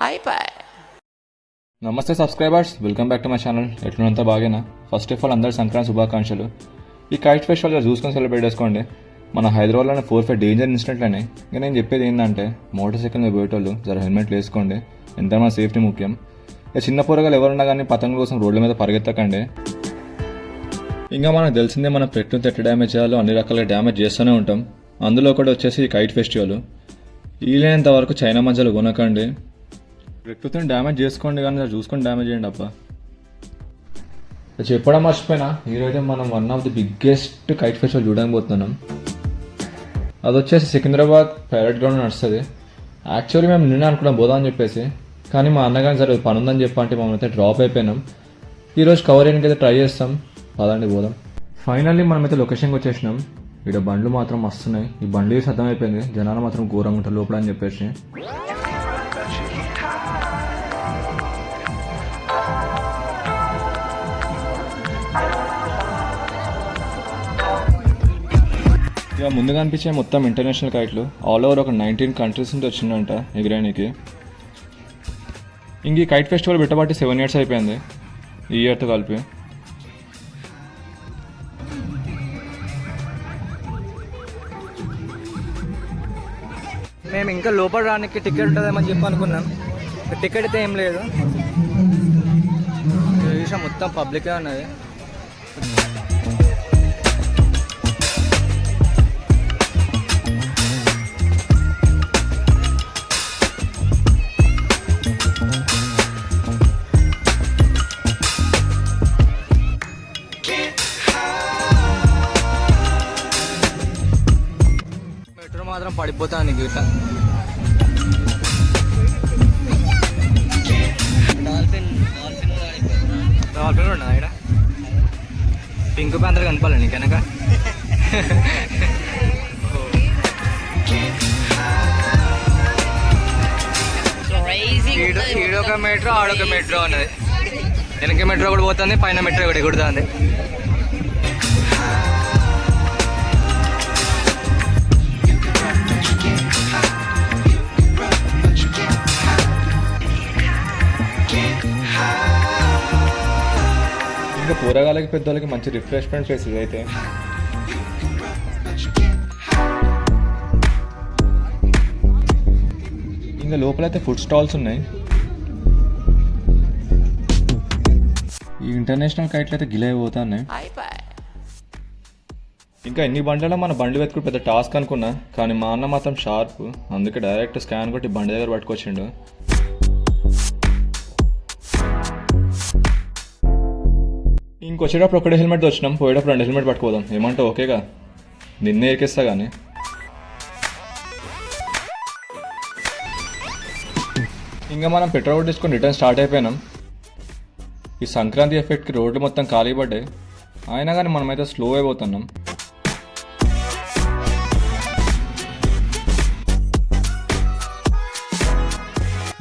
అయిపోయి. నమస్తే subscribers, welcome back to my channel. ఎట్లున్నంత బాగేనా? ఫస్ట్ ఆఫ్ ఆల్ అందరు సంక్రాంతి శుభాకాంక్షలు. ఈ కైట్ ఫెస్టివల్ చూసుకొని సెలబ్రేట్ చేసుకోండి. మన హైదరాబాద్లోనే 4-5 డేంజర్ ఇన్సిడెంట్లని. ఇంకా నేను చెప్పేది ఏంటంటే, మోటార్ సైకిల్ మీద పోయేటోళ్ళు జర హెల్మెట్లు వేసుకోండి. ఎంత మన సేఫ్టీ ముఖ్యం. ఇక చిన్న పొరగాలు ఎవరున్నా కానీ పతంగుల కోసం రోడ్ల మీద పరిగెత్తకండి. ఇంకా మనకు తెలిసిందే, మన ప్రకృతి ఎట్లా డ్యామేజ్ చేయాలో అన్ని రకాలుగా డ్యామేజ్ చేస్తూనే ఉంటాం. అందులో ఒకటి వచ్చేసి ఈ కైట్ ఫెస్టివల్. వీలైనంత వరకు చైనా మధ్యలో కొనకండి. ప్రకృతిని డ్యామేజ్ చేసుకోండి, కానీ చూసుకొని డ్యామేజ్ చేయండి అబ్బా. చెప్పడం మర్చిపోయినా, ఈరోజు మనం one of the biggest kite festival చూడడానికి పోతున్నాం. అది వచ్చేసి సికింద్రాబాద్ ప్యారెడ్ గ్రౌండ్ నడుస్తుంది. యాక్చువల్లీ మేము నిన్న అనుకున్నాం పోదాం అని చెప్పేసి, కానీ మా అన్నగాని సరే పని ఉందని చెప్పంటే మమ్మల్ని అయితే డ్రాప్ అయిపోయినాం. ఈరోజు కవర్ చేయడానికి అయితే ట్రై చేస్తాం, పదండి పోదాం. ఫైనల్లీ మనమైతే లొకేషన్కి వచ్చేసినాం. ఇక్కడ బండ్లు మాత్రం వస్తున్నాయి. ఈ బండ్లు అర్థమైపోయింది, జనాలు మాత్రం ఘోరంగా ఉంటారు లోపల అని చెప్పేసి. ఇక ముందుగా అనిపించే మొత్తం ఇంటర్నేషనల్ కైట్లు ఆల్ ఓవర్ ఒక 19 కంట్రీస్ నుంచి వచ్చిందంట ఎగిరానికి. ఇంక ఈ కైట్ ఫెస్టివల్ పెట్టబట్టి 7 years అయిపోయింది, ఈ ఇయర్తో కలిపి. మేము ఇంకా లోపల రానికి టికెట్ ఉంటుందేమని చెప్పి అనుకున్నాం. టికెట్ అయితే ఏం లేదు, చూసాం మొత్తం పబ్లికే ఉన్నది. మెట్రో మాత్రం పడిపోతాను ఇట్లా. డాల్ఫిన్ ఉన్నా ఇక్కడ, పింక్ ప్యాంతర్ కనపాలి నీకు వెనక. ఈడొక మెట్రో ఆడొక మెట్రో ఉన్నది. వెనక మెట్రో కూడా పోతుంది, పైన మెట్రో కూడా ఎగురుతుంది. ఇంకా కూరగాయలకి పెద్దవాళ్ళకి మంచి రిఫ్రెష్మెంట్ ప్లేస్ ఇదైతే. ఇంకా లోపలైతే ఫుడ్ స్టాల్స్ ఉన్నాయి. ఈ ఇంటర్నేషనల్ కైట్లు అయితే గిలే పోతున్నాయి. ఇంకా ఎన్ని బండ్లలో మన బండి వెతుకుడు పెద్ద టాస్క్ అనుకున్నా, కానీ మా అన్న మాత్రం షార్ప్, అందుకే డైరెక్ట్ స్కాన్ కొట్టి బండి దగ్గర పట్టుకొచ్చిండు. ఇంకొచ్చేటప్పుడు ఒకటే హెల్మెట్ వచ్చినాం, పోయేటప్పుడు 2 హెల్మెట్ పట్టుకోదాం. ఏమంటే ఓకేగా, నిన్నే ఎక్కిస్తా. కానీ ఇంకా మనం పెట్రోల్ కొట్టించుకొని రిటర్న్ స్టార్ట్ అయిపోయినాం. ఈ సంక్రాంతి ఎఫెక్ట్కి రోడ్లు మొత్తం ఖాళీ పడ్డాయి, అయినా కానీ మనమైతే స్లో అయిపోతున్నాం.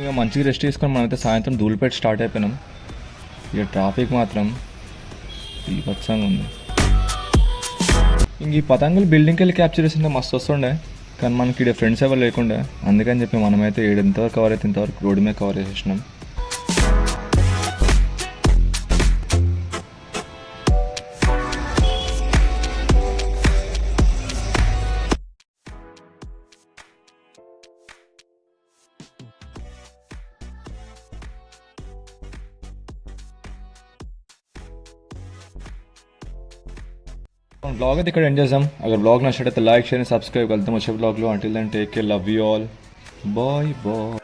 ఇక మంచిగా రెస్ట్ తీసుకొని మనమైతే సాయంత్రం ధూళిపేట స్టార్ట్ అయిపోయినాం. ఇక ట్రాఫిక్ మాత్రం బీభత్సంగా ఉంది. ఇంక ఈ పతంగులు బిల్డింగ్కి వెళ్ళి క్యాప్చర్ చేసిందే మస్తు వస్తుండే, కానీ మనకి ఇక్కడ ఫ్రెండ్స్ ఎవరు లేకుండా, అందుకని చెప్పి మనమైతే ఎంతవరకు కవర్ అయితే ఇంతవరకు రోడ్డు మీద కవర్ చేసేసినాం. బ్లాగ్ అయితే ఇక్కడ ఎండ్ చేద్దాం. అगर బ్లాగ్ నచ్చినట్లయితే లైక్ షేర్ సబ్స్క్రైబ్. కలుద్దాం వచ్చే బ్లాగ్లో. Until then take care, love you all, bye bye.